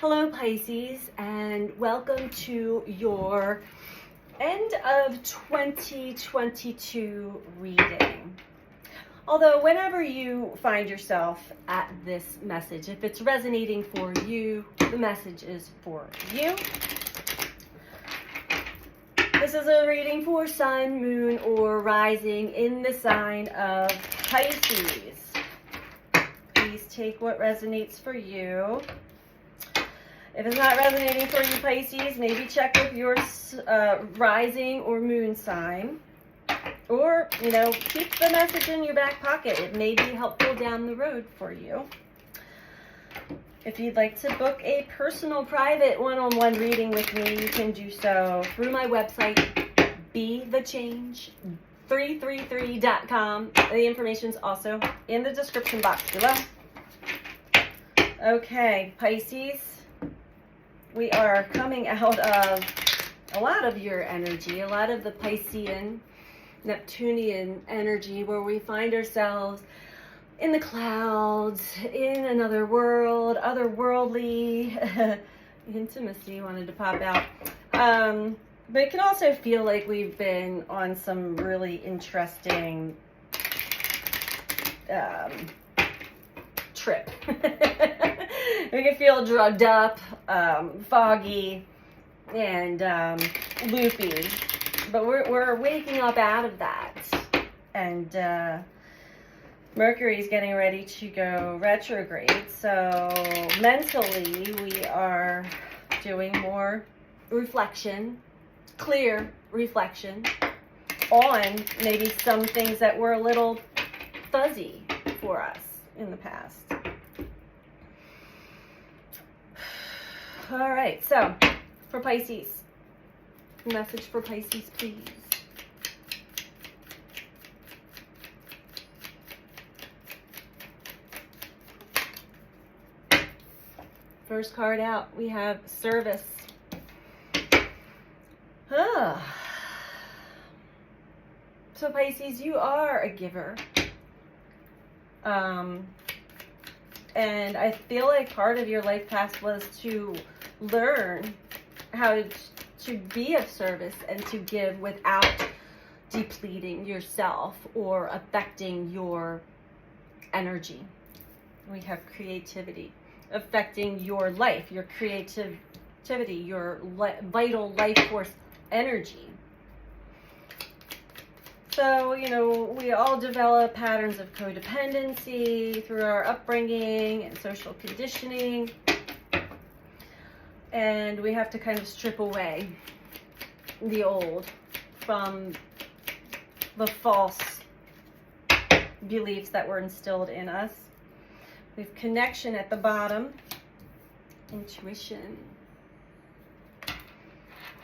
Hello Pisces, and welcome to your end of 2022 reading. Although whenever you find yourself at this message, if it's resonating for you, the message is for you. This is a reading for Sun, Moon, or Rising in the sign of Pisces. Please take what resonates for you. If it's not resonating for you, Pisces, maybe check with your rising or moon sign. Or, keep the message in your back pocket. It may be helpful down the road for you. If you'd like to book a personal, private, one-on-one reading with me, you can do so through my website, BeTheChange333.com. The information's also in the description box below. Okay, Pisces. We are coming out of a lot of your energy, a lot of the Piscean, Neptunian energy, where we find ourselves in the clouds, in another world, otherworldly intimacy wanted to pop out. But it can also feel like we've been on some really interesting trip. We can feel drugged up, foggy, and loopy. But we're waking up out of that. And Mercury's getting ready to go retrograde. So mentally, we are doing more reflection, clear reflection on maybe some things that were a little fuzzy for us in the past. All right, so for Pisces, message for Pisces, please. First card out, we have service. So Pisces, you are a giver. And I feel like part of your life past was to learn how to be of service and to give without depleting yourself or affecting your energy. We have creativity affecting your life, your creativity, your vital life force energy. So, we all develop patterns of codependency through our upbringing and social conditioning. And we have to kind of strip away the old from the false beliefs that were instilled in us. We have connection at the bottom. Intuition.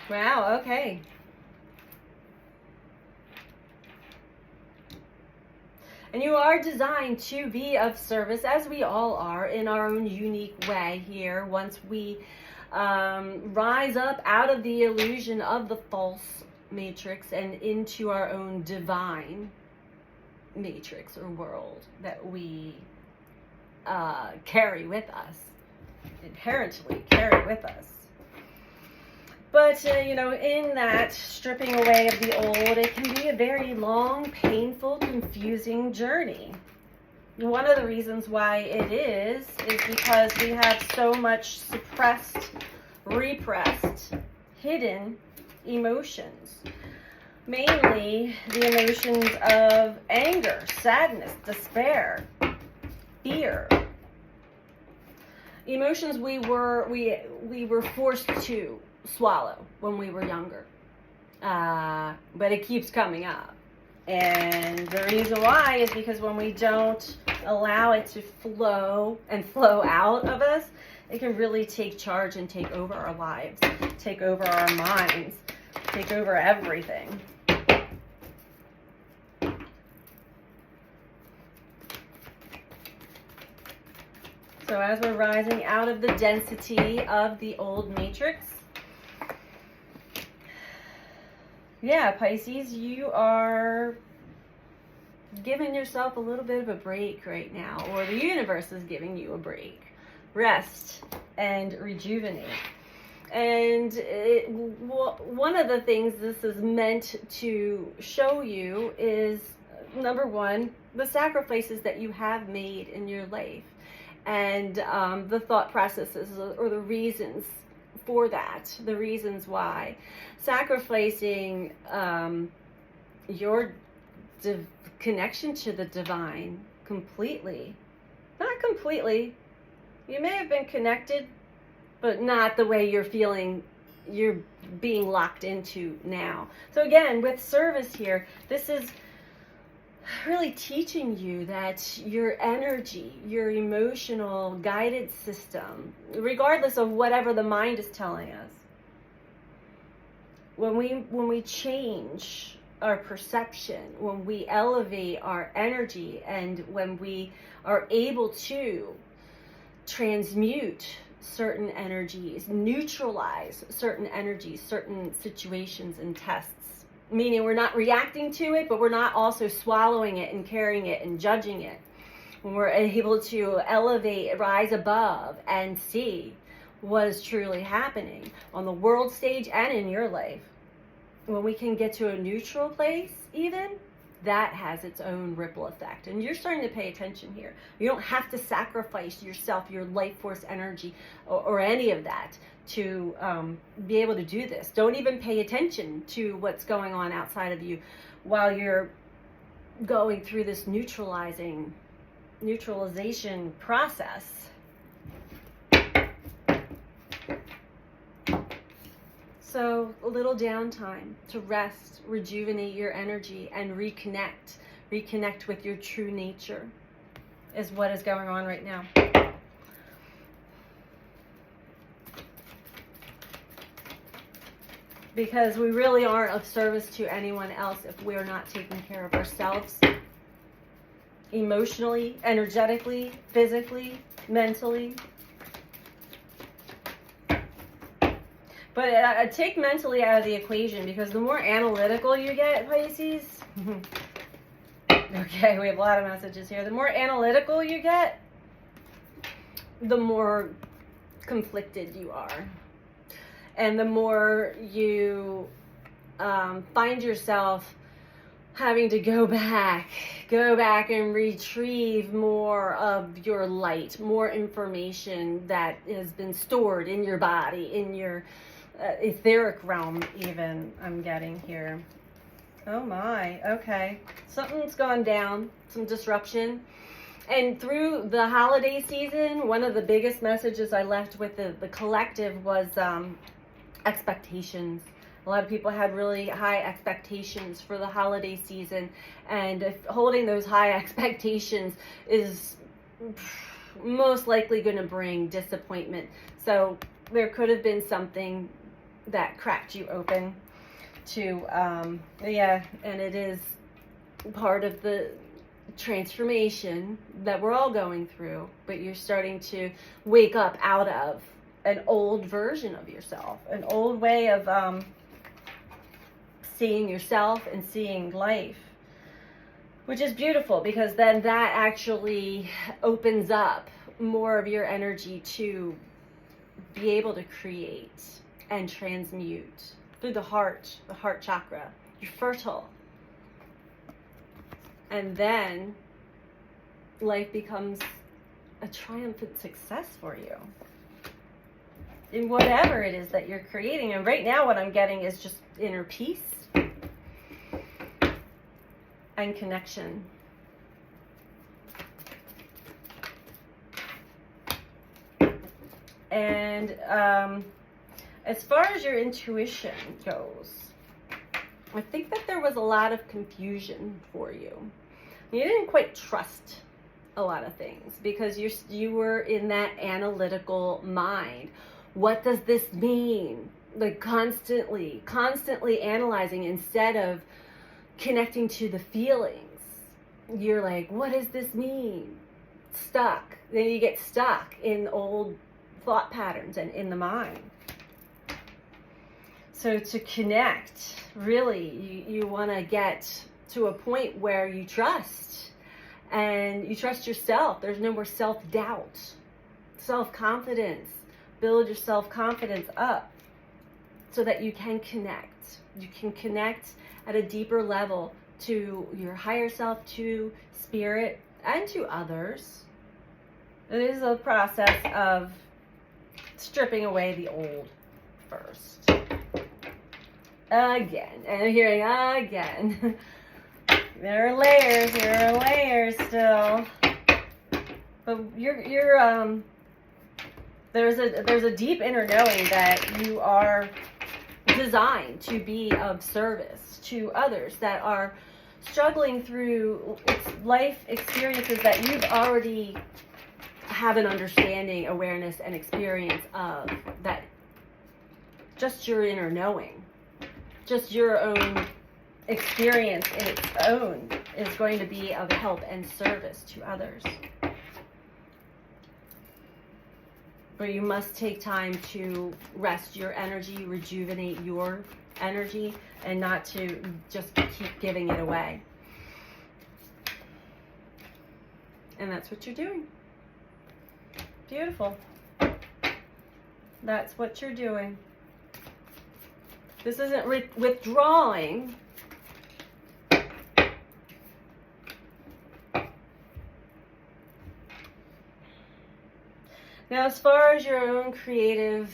Wow, okay. And you are designed to be of service, as we all are, in our own unique way here. Once we rise up out of the illusion of the false matrix and into our own divine matrix or world that we carry with us, inherently carry with us. But, in that stripping away of the old, it can be a very long, painful, confusing journey. One of the reasons why it is because we have so much suppressed, repressed, hidden emotions. Mainly the emotions of anger, sadness, despair, fear. Emotions we were forced to swallow when we were younger, but it keeps coming up, and the reason why is because when we don't allow it to flow out of us, it can really take charge and take over our lives, take over our minds, take over everything. So as we're rising out of the density of the old matrix, yeah, Pisces, you are giving yourself a little bit of a break right now, or the universe is giving you a break. Rest, and rejuvenate. And one of the things this is meant to show you is, number one, the sacrifices that you have made in your life, and the thought processes or the reasons for that, the reasons why. Sacrificing your connection to the divine completely. Not completely. You may have been connected, but not the way you're feeling you're being locked into now. So again, with service here, this is really teaching you that your energy, your emotional guided system, regardless of whatever the mind is telling us, when we change our perception, when we elevate our energy, and when we are able to transmute certain energies, neutralize certain energies, certain situations and tests, meaning we're not reacting to it, but we're not also swallowing it and carrying it and judging it. When we're able to elevate, rise above, and see what is truly happening on the world stage and in your life, when we can get to a neutral place even, that has its own ripple effect. And you're starting to pay attention here. You don't have to sacrifice yourself, your life force energy, or any of that to be able to do this. Don't even pay attention to what's going on outside of you while you're going through this neutralization process. So a little downtime to rest, rejuvenate your energy, and reconnect with your true nature is what is going on right now. Because we really aren't of service to anyone else if we're not taking care of ourselves emotionally, energetically, physically, mentally. But take mentally out of the equation, because the more analytical you get, Pisces, okay, we have a lot of messages here. The more analytical you get, the more conflicted you are. And the more you find yourself having to go back and retrieve more of your light, more information that has been stored in your body, in your etheric realm even, I'm getting here. Oh my, okay. Something's gone down, some disruption. And through the holiday season, one of the biggest messages I left with the collective was expectations. A lot of people had really high expectations for the holiday season, and holding those high expectations is most likely going to bring disappointment. So there could have been something that cracked you open to, and it is part of the transformation that we're all going through, but you're starting to wake up out of an old version of yourself, an old way of seeing yourself and seeing life, which is beautiful, because then that actually opens up more of your energy to be able to create and transmute through the heart chakra. You're fertile. And then life becomes a triumphant success for you in whatever it is that you're creating. And right now what I'm getting is just inner peace and connection. And as far as your intuition goes, I think that there was a lot of confusion for you. You didn't quite trust a lot of things because you were in that analytical mind. What does this mean? Like constantly analyzing instead of connecting to the feelings. You're like, what does this mean? Stuck. Then you get stuck in old thought patterns and in the mind. So to connect, really, you want to get to a point where you trust, and you trust yourself. There's no more self-doubt, self-confidence, build your self-confidence up so that you can connect. You can connect at a deeper level to your higher self, to spirit, and to others. It is a process of stripping away the old first. Again, and I'm hearing again. There are layers still. But there's a deep inner knowing that you are designed to be of service to others that are struggling through life experiences that you've already have an understanding, awareness, and experience of, that just your inner knowing, just your own experience in its own is going to be of help and service to others. But you must take time to rest your energy, rejuvenate your energy, and not to just keep giving it away. And that's what you're doing. Beautiful. That's what you're doing. This isn't withdrawing. Now, as far as your own creative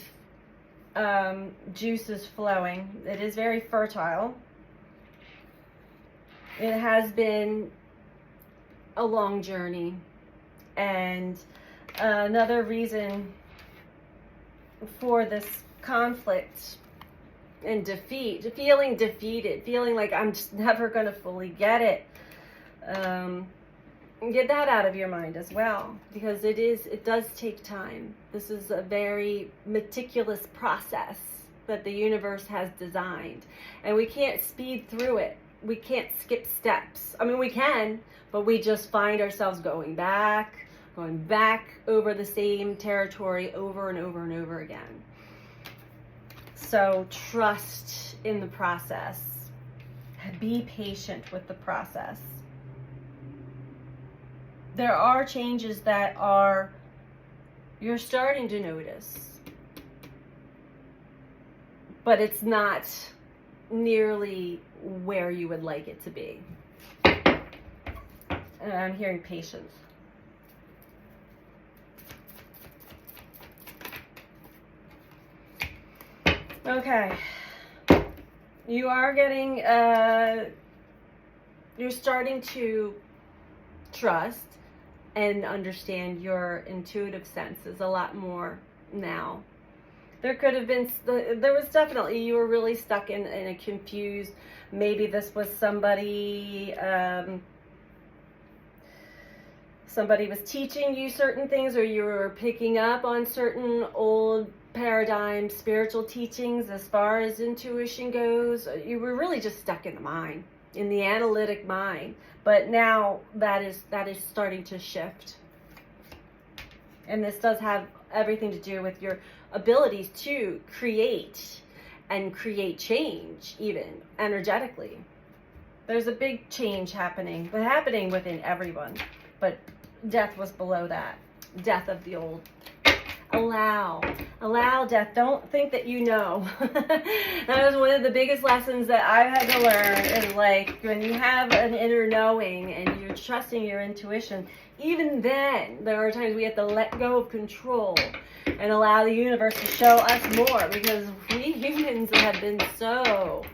juices flowing, it is very fertile. It has been a long journey, and another reason for this conflict and defeat, feeling defeated, feeling like I'm just never going to fully get it. Get that out of your mind as well, because it does take time. This is a very meticulous process that the universe has designed, and we can't speed through it. We can't skip steps. I mean, we can, but we just find ourselves going back over the same territory over and over and over again. So trust in the process. Be patient with the process. There are changes that you're starting to notice, but it's not nearly where you would like it to be. And I'm hearing patience. Okay. You are getting, you're starting to trust and understand your intuitive senses a lot more now. There could have been, there was definitely, you were really stuck in a confused, maybe this was somebody was teaching you certain things, or you were picking up on certain old paradigm spiritual teachings as far as intuition goes. You were really just stuck in the mind, in the analytic mind. But now that is starting to shift. And this does have everything to do with your abilities to create and create change, even energetically. There's a big change happening within everyone. But death was below that. Death of the old. Allow death. Don't think that you know. That was one of the biggest lessons that I've had to learn, is like when you have an inner knowing and you're trusting your intuition, even then there are times we have to let go of control and allow the universe to show us more, because we humans have been so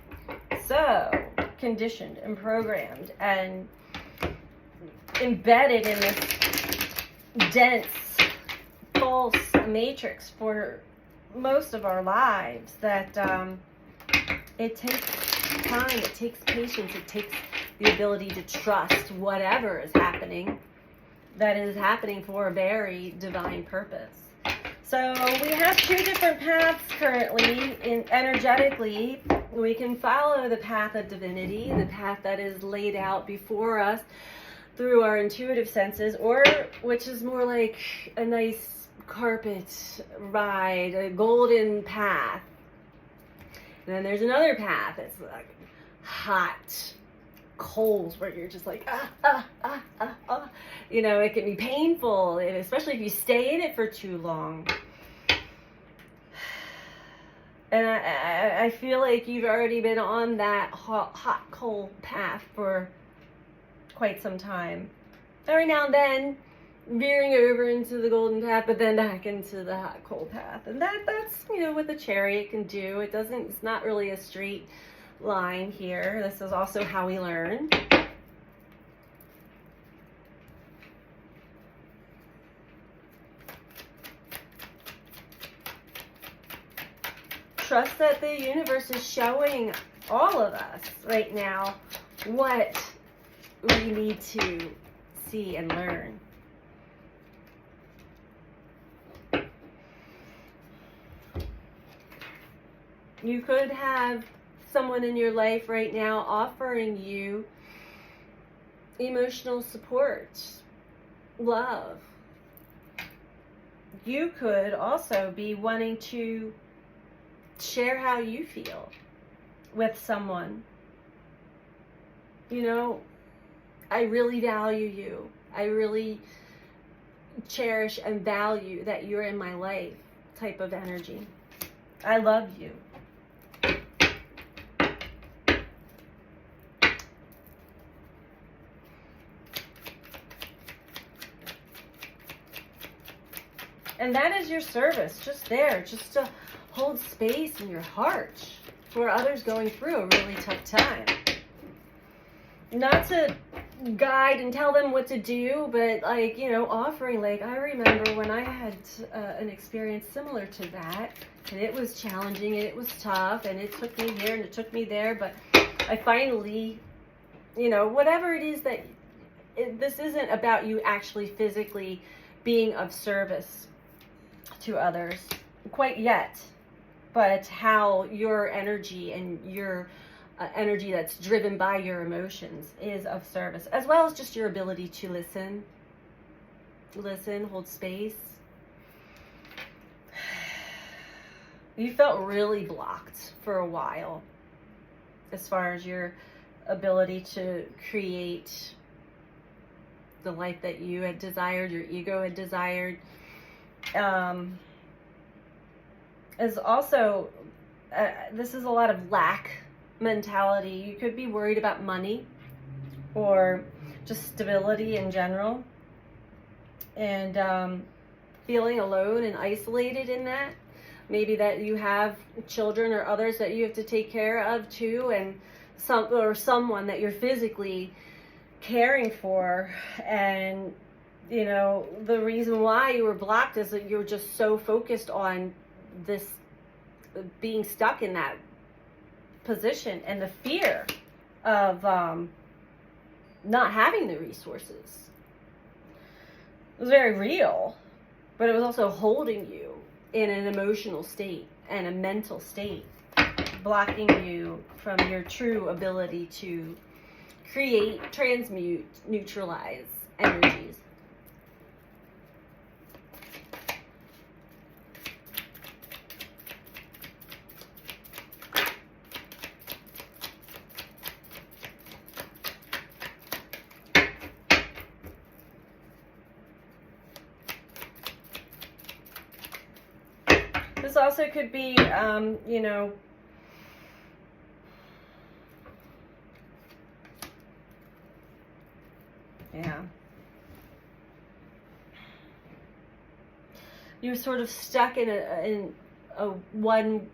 conditioned and programmed and embedded in this dense false matrix for most of our lives that it takes time, it takes patience, it takes the ability to trust whatever is happening, that is happening for a very divine purpose. So we have two different paths currently. Energetically, we can follow the path of divinity, the path that is laid out before us through our intuitive senses, or which is more like a nice carpet ride, a golden path. And then there's another path. It's like hot coals where you're just like, You know, it can be painful, especially if you stay in it for too long. And I feel like you've already been on that hot coal path for quite some time. Every now and then, veering over into the golden path, but then back into the hot coal path. And that's, you know, what the Chariot can do. It's not really a straight line here. This is also how we learn. Trust that the universe is showing all of us right now what we need to see and learn. You could have someone in your life right now offering you emotional support, love. You could also be wanting to share how you feel with someone. You know, I really value you. I really cherish and value that you're in my life type of energy. I love you. And that is your service, just there, just to hold space in your heart for others going through a really tough time. Not to guide and tell them what to do, but like, you know, offering, like, I remember when I had an experience similar to that, and it was challenging, and it was tough, and it took me here, and it took me there, but I finally, you know, whatever it is that, this isn't about you actually physically being of service to others quite yet, but how your energy and your energy that's driven by your emotions is of service, as well as just your ability to listen, hold space. You felt really blocked for a while as far as your ability to create the life that you had desired, your ego had desired. Is also, this is a lot of lack mentality. You could be worried about money or just stability in general, and feeling alone and isolated in that. Maybe that you have children or others that you have to take care of too, and someone that you're physically caring for, and you know, the reason why you were blocked is that you're just so focused on this being stuck in that position, and the fear of not having the resources. It was very real, but it was also holding you in an emotional state and a mental state, blocking you from your true ability to create, transmute, neutralize energies. This also could be, you know, yeah. You're sort of stuck in a one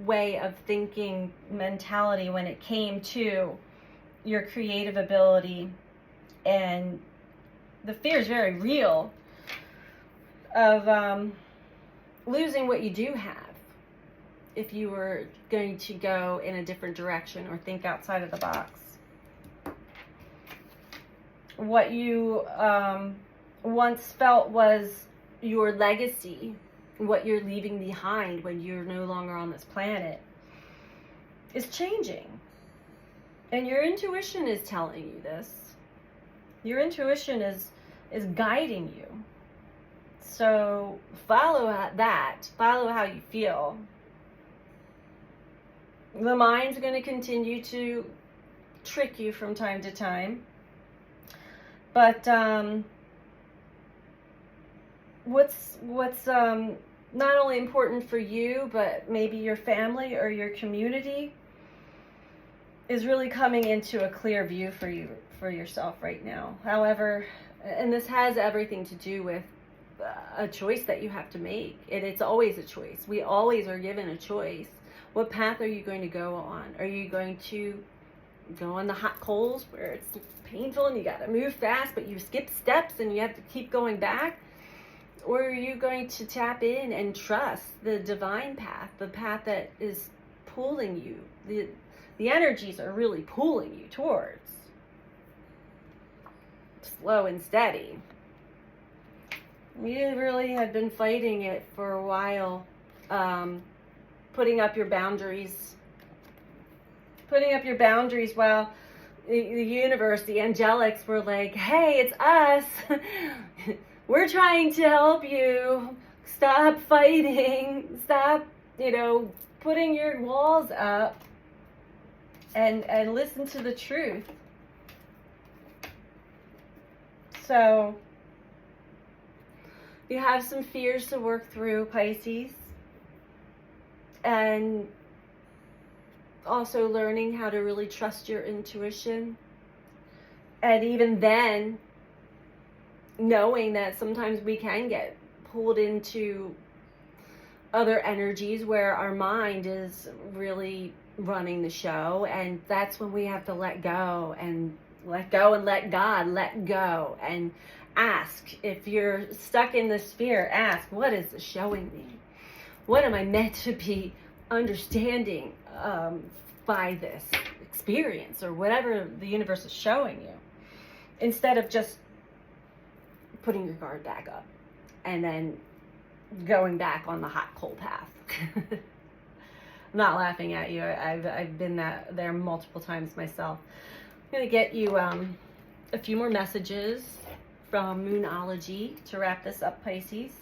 way of thinking mentality when it came to your creative ability, and the fear is very real of losing what you do have if you were going to go in a different direction or think outside of the box. What you once felt was your legacy, what you're leaving behind when you're no longer on this planet, is changing. And your intuition is telling you this. Your intuition is guiding you. So follow that. Follow how you feel. The mind's going to continue to trick you from time to time. But what's not only important for you, but maybe your family or your community, is really coming into a clear view for you, for yourself right now. However, and this has everything to do with a choice that you have to make. It's always a choice. We always are given a choice. What path are you going to go on? Are you going to go on the hot coals where it's painful and you got to move fast, but you skip steps and you have to keep going back? Or are you going to tap in and trust the divine path, the path that is pulling you? The energies are really pulling you towards slow and steady. You really have been fighting it for a while, putting up your boundaries. While the universe, the angelics were like, hey, it's us. We're trying to help you. Stop fighting. Stop, putting your walls up and listen to the truth. So you have some fears to work through, Pisces. And also learning how to really trust your intuition. And even then, knowing that sometimes we can get pulled into other energies where our mind is really running the show. And that's when we have to let go and let God let go and ask. If you're stuck in this fear, ask, what is this showing me? What am I meant to be understanding by this experience or whatever the universe is showing you? Instead of just putting your guard back up and then going back on the hot coal path. I'm not laughing at you. I've been there multiple times myself. I'm going to get you a few more messages from Moonology to wrap this up, Pisces.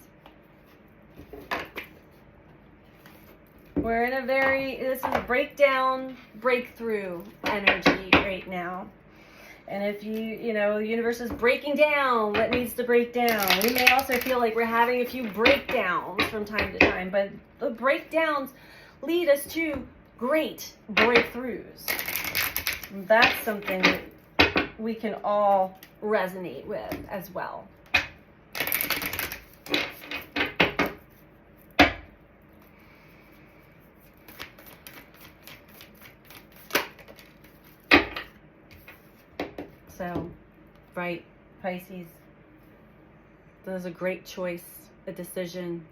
We're in this is a breakdown, breakthrough energy right now. And if the universe is breaking down what needs to break down. We may also feel like we're having a few breakdowns from time to time, but the breakdowns lead us to great breakthroughs. That's something that we can all resonate with as well. So, right, Pisces, this is a great choice, a decision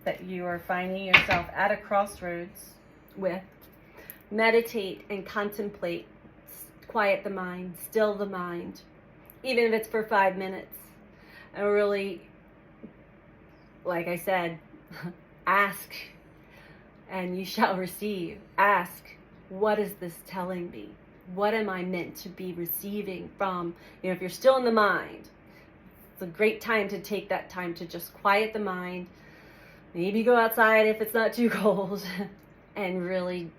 that you are finding yourself at a crossroads with. Meditate and contemplate, quiet the mind, still the mind, even if it's for 5 minutes. And really, like I said, ask and you shall receive. Ask, what is this telling me? What am I meant to be receiving from, if you're still in the mind, it's a great time to take that time to just quiet the mind. Maybe go outside if it's not too cold and really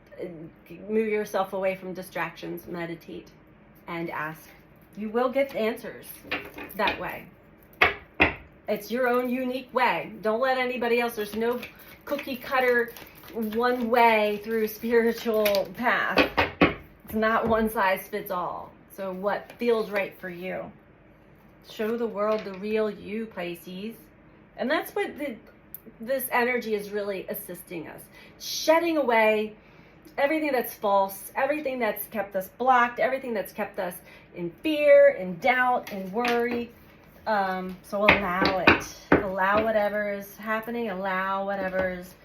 move yourself away from distractions, meditate and ask. You will get answers that way. It's your own unique way. Don't let anybody else, there's no cookie cutter one way through spiritual path. It's not one size fits all. So what feels right for you? Show the world the real you, Pisces. And that's what this energy is really assisting us. Shedding away everything that's false, everything that's kept us blocked, everything that's kept us in fear, in doubt, in worry. So allow it. Allow whatever is happening. Allow whatever is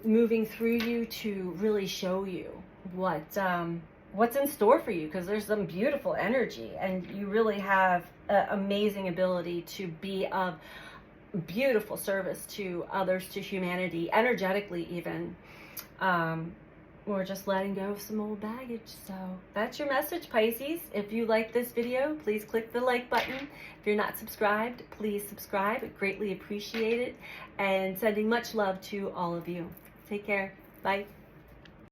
moving through you to really show you what's in store for you, because there's some beautiful energy and you really have an amazing ability to be of beautiful service to others, to humanity, energetically even. We're just letting go of some old baggage. So that's your message, Pisces. If you like this video, please click the like button. If you're not subscribed, please subscribe. I greatly appreciate it. And sending much love to all of you. Take care. Bye.